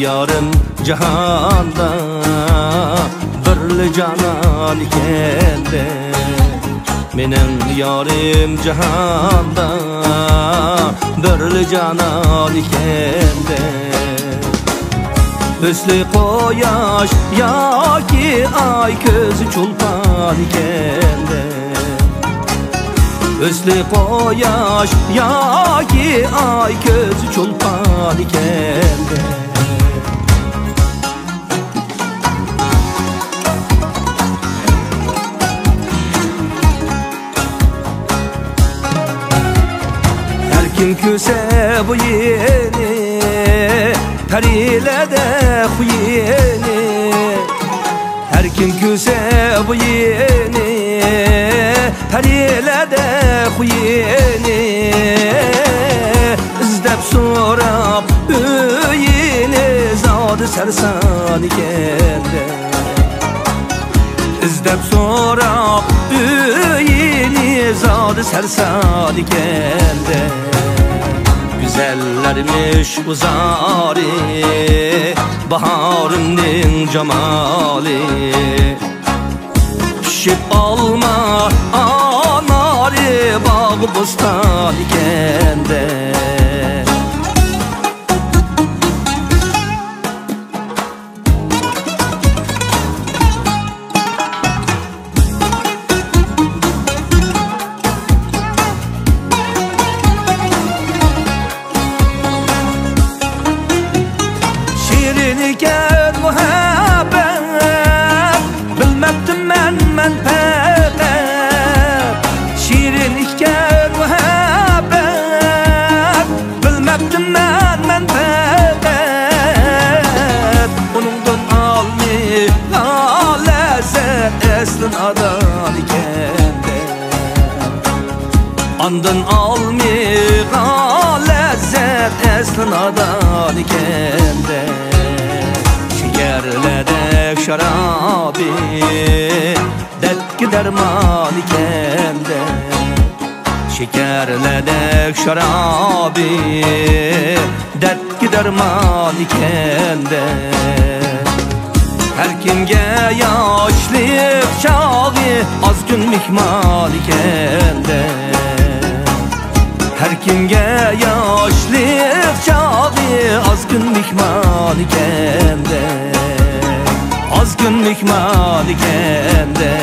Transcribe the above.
yarım cihanda birli canan ikende. Menin yarım cihanda birli canan ikende. Hüsnü koyaş yaki ay közü çulpan ikende. Hüsnü koyaş yaki ay közü çulpan ikende. Her kim küse bu yeni Tarile de huyeni. Her kim küse bu yeni Tarile de huyeni. İzdep sorab öyini zadı sersan ikende. İzdep sorab öyini zadı sersan ikende. Güzellermiş uzari baharının cemali. Pişip alma anari bağ bustan ikende. Şirin muhabbet bilmektim men pek. Şirin iken muhabbet bilmektim men pek. Onundan almi lezzet eslin adan ikende. Andın almi lezzet eslin adan ikende. Şekerledek şarabi detki derman ikende. Şekerledek şarabi detki derman ikende. Her kimge yaşlık çağı az gün mihmal ikende. Her kimge yaşlık çağı az gün mihmal ikende. Az gün mihmal ikende.